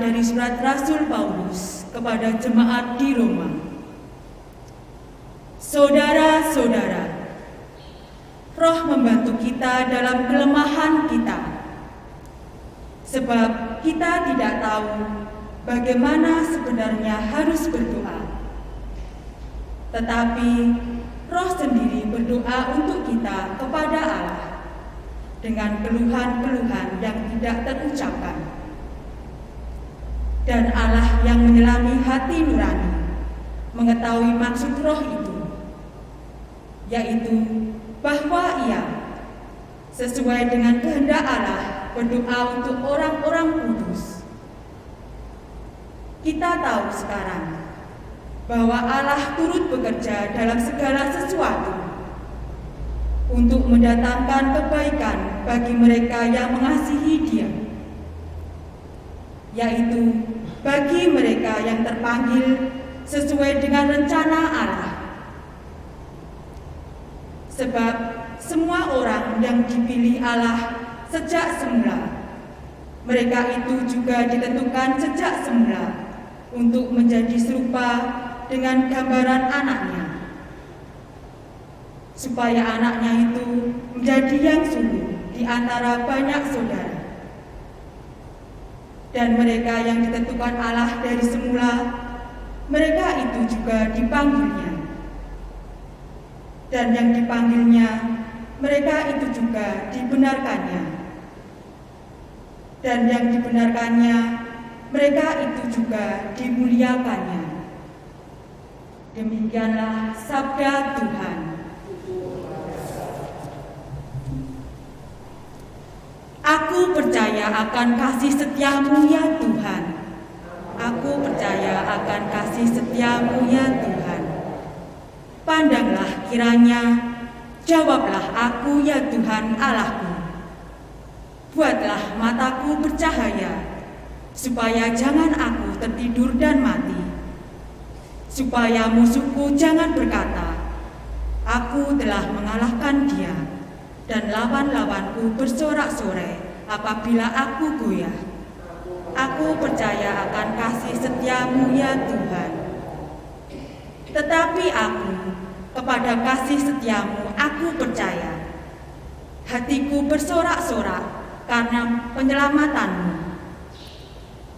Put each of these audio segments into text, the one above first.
dari surat Rasul Paulus kepada jemaat di Roma. Saudara-saudara, Roh membantu kita dalam kelemahan kita, sebab kita tidak tahu bagaimana sebenarnya harus berdoa. Tetapi Roh sendiri berdoa untuk kita kepada Allah dengan keluhan-keluhan yang tidak terucapkan. Dan Allah yang menyelami hati nurani mengetahui maksud Roh itu, yaitu bahwa Ia sesuai dengan kehendak Allah berdoa untuk orang-orang kudus. Kita tahu sekarang bahwa Allah turut bekerja dalam segala sesuatu untuk mendatangkan kebaikan bagi mereka yang mengasihi Dia, yaitu bagi mereka yang terpanggil sesuai dengan rencana Allah. Sebab semua orang yang dipilih Allah sejak semula, mereka itu juga ditentukan sejak semula untuk menjadi serupa dengan gambaran anaknya, supaya anaknya itu menjadi yang sulung di antara banyak saudara. Dan mereka yang ditentukan Allah dari semula, mereka itu juga dipanggilnya. Dan yang dipanggilnya, mereka itu juga dibenarkannya. Dan yang dibenarkannya, mereka itu juga dimuliakannya. Demikianlah sabda Tuhan. Aku percaya akan kasih setiamu ya Tuhan. Aku percaya akan kasih setiamu ya Tuhan. Pandanglah kiranya, jawablah aku ya Tuhan Allahku. Buatlah mataku bercahaya, supaya jangan aku tertidur dan mati. Supaya musuhku jangan berkata, aku telah mengalahkan dia, dan lawan-lawanku bersorak-sorai apabila aku goyah. Aku percaya akan kasih setiamu ya Tuhan. Tetapi aku, kepada kasih setiamu aku percaya. Hatiku bersorak-sorak karena penyelamatanmu.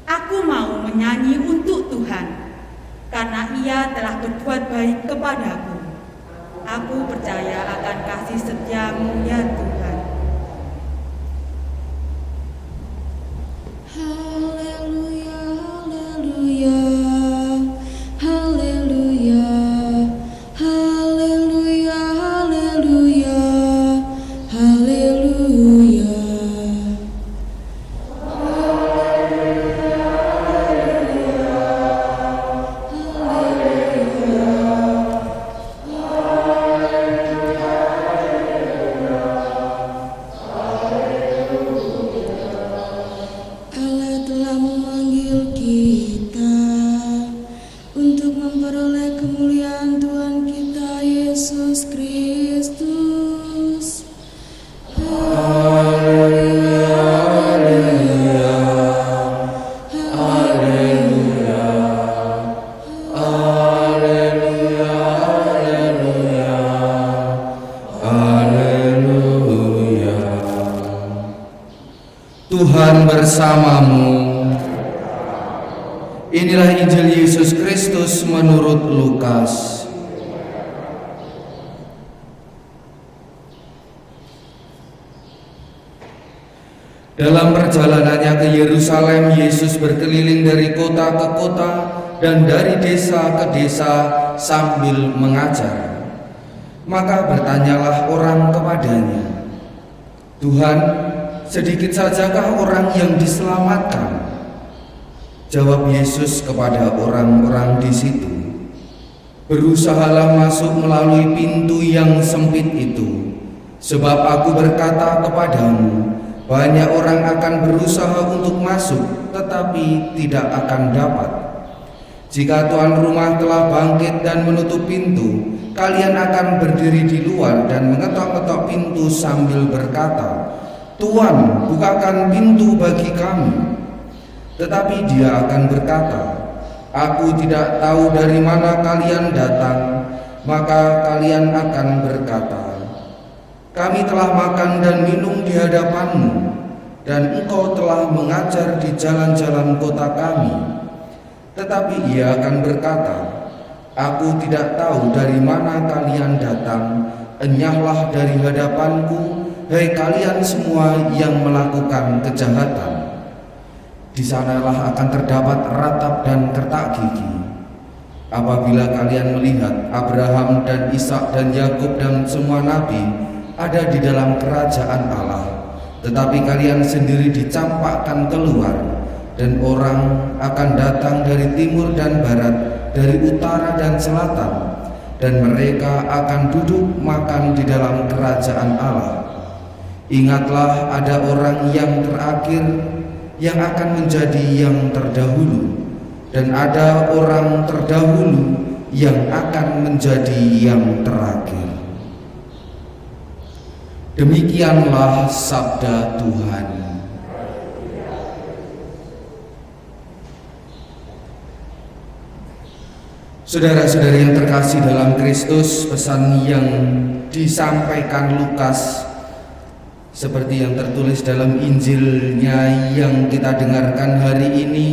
Aku mau menyanyi untuk Tuhan, karena Ia telah berbuat baik kepadaku. Aku percaya akan kasih setiamu ya Tuhan. Haleluya, haleluya, haleluya, haleluya, haleluya, haleluya. Allah telah memanggil kita untuk memperoleh kemuliaan Tuhan kita Yesus Kristus. Haleluya, haleluya, haleluya, haleluya, haleluya, haleluya. Tuhan bersamamu. Inilah Injil Yesus Kristus menurut Lukas. Dalam perjalanannya ke Yerusalem, Yesus berkeliling dari kota ke kota dan dari desa ke desa sambil mengajar. Maka bertanyalah orang kepadanya, Tuhan, sedikit sajakah orang yang diselamatkan? Jawab Yesus kepada orang-orang di situ, berusahalah masuk melalui pintu yang sempit itu, sebab aku berkata kepadamu, banyak orang akan berusaha untuk masuk, tetapi tidak akan dapat. Jika tuan rumah telah bangkit dan menutup pintu, kalian akan berdiri di luar dan mengetok-ketok pintu sambil berkata, Tuan, bukakan pintu bagi kami. Tetapi dia akan berkata, "Aku tidak tahu dari mana kalian datang." Maka kalian akan berkata, "Kami telah makan dan minum di hadapanmu, dan engkau telah mengajar di jalan-jalan kota kami." Tetapi ia akan berkata, "Aku tidak tahu dari mana kalian datang. Enyahlah dari hadapanku, hai kalian semua yang melakukan kejahatan." Di sanalah akan terdapat ratap dan kertak gigi. Apabila kalian melihat Abraham dan Ishak dan Yakub dan semua nabi ada di dalam kerajaan Allah, tetapi kalian sendiri dicampakkan keluar, dan orang akan datang dari timur dan barat, dari utara dan selatan, dan mereka akan duduk makan di dalam kerajaan Allah. Ingatlah, ada orang yang terakhir yang akan menjadi yang terdahulu, dan ada orang terdahulu yang akan menjadi yang terakhir. Demikianlah sabda Tuhan. Saudara-saudari yang terkasih dalam Kristus, pesan yang disampaikan Lukas seperti yang tertulis dalam Injilnya yang kita dengarkan hari ini,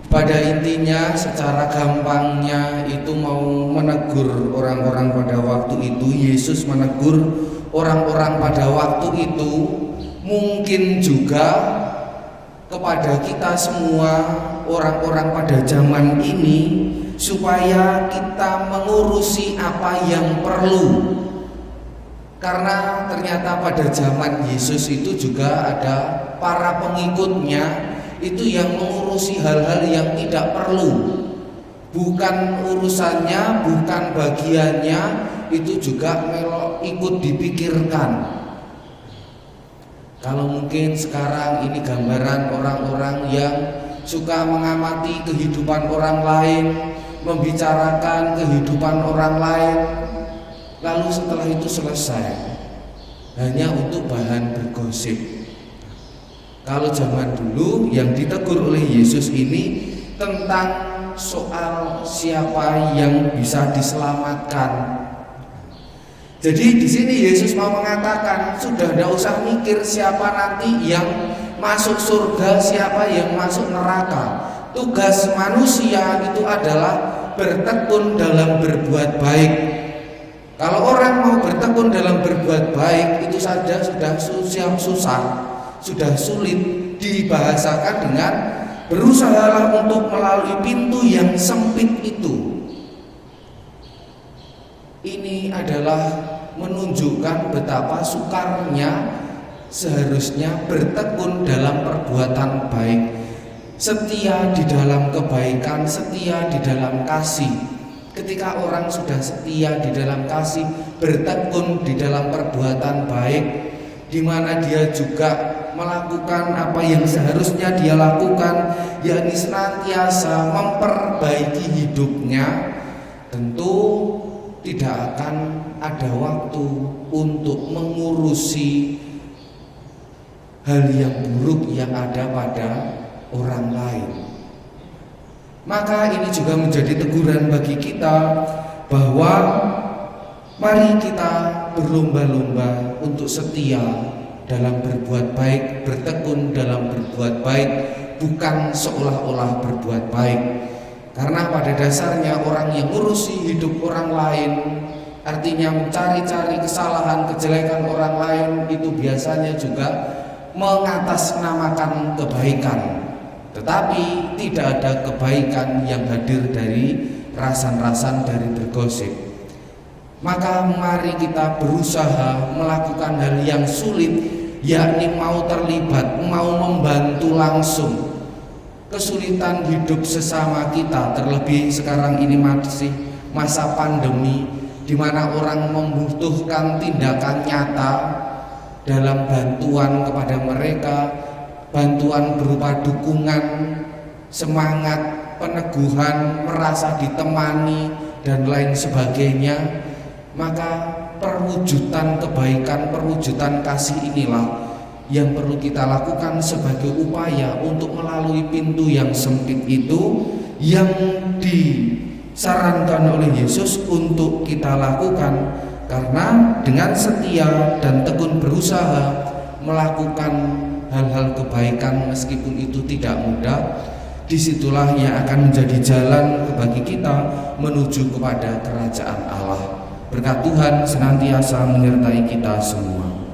pada intinya secara gampangnya itu mau menegur orang-orang pada waktu itu. Yesus menegur orang-orang pada waktu itu, mungkin juga kepada kita semua orang-orang pada zaman ini, supaya kita mengurusi apa yang perlu. Karena ternyata pada zaman Yesus itu juga ada para pengikutnya itu yang mengurusi hal-hal yang tidak perlu. Bukan urusannya, bukan bagiannya, itu juga ikut dipikirkan. Kalau mungkin sekarang ini gambaran orang-orang yang suka mengamati kehidupan orang lain, membicarakan kehidupan orang lain, lalu setelah itu selesai, hanya untuk bahan bergosip. Kalau zaman dulu yang ditegur oleh Yesus ini tentang soal siapa yang bisa diselamatkan. Jadi di sini Yesus mau mengatakan, sudah tidak usah mikir siapa nanti yang masuk surga, siapa yang masuk neraka. Tugas manusia itu adalah bertekun dalam berbuat baik. Kalau orang mau bertekun dalam berbuat baik, itu saja sudah susah, sudah sulit. Dibahasakan dengan berusahalah untuk melalui pintu yang sempit itu. Ini adalah menunjukkan betapa sukarnya seharusnya bertekun dalam perbuatan baik, setia di dalam kebaikan, setia di dalam kasih. Ketika orang sudah setia di dalam kasih, bertekun di dalam perbuatan baik, di mana dia juga melakukan apa yang seharusnya dia lakukan, yakni senantiasa memperbaiki hidupnya, tentu tidak akan ada waktu untuk mengurusi hal yang buruk yang ada pada orang lain. Maka ini juga menjadi teguran bagi kita bahwa mari kita berlomba-lomba untuk setia dalam berbuat baik, bertekun dalam berbuat baik, bukan seolah-olah berbuat baik. Karena pada dasarnya orang yang ngurusi hidup orang lain, artinya mencari-cari kesalahan, kejelekan orang lain, itu biasanya juga mengatasnamakan kebaikan. Tetapi tidak ada kebaikan yang hadir dari rasan-rasan dari bergosip. Maka mari kita berusaha melakukan hal yang sulit, yakni mau terlibat, mau membantu langsung kesulitan hidup sesama kita. Terlebih sekarang ini masih masa pandemi, di mana orang membutuhkan tindakan nyata dalam bantuan kepada mereka, bantuan berupa dukungan, semangat, peneguhan, merasa ditemani, dan lain sebagainya. Maka perwujudan kebaikan, perwujudan kasih inilah yang perlu kita lakukan sebagai upaya untuk melalui pintu yang sempit itu yang disarankan oleh Yesus untuk kita lakukan, karena dengan setia dan tekun berusaha melakukan hal-hal kebaikan meskipun itu tidak mudah, disitulah yang akan menjadi jalan bagi kita menuju kepada kerajaan Allah. Berkat Tuhan senantiasa menyertai kita semua.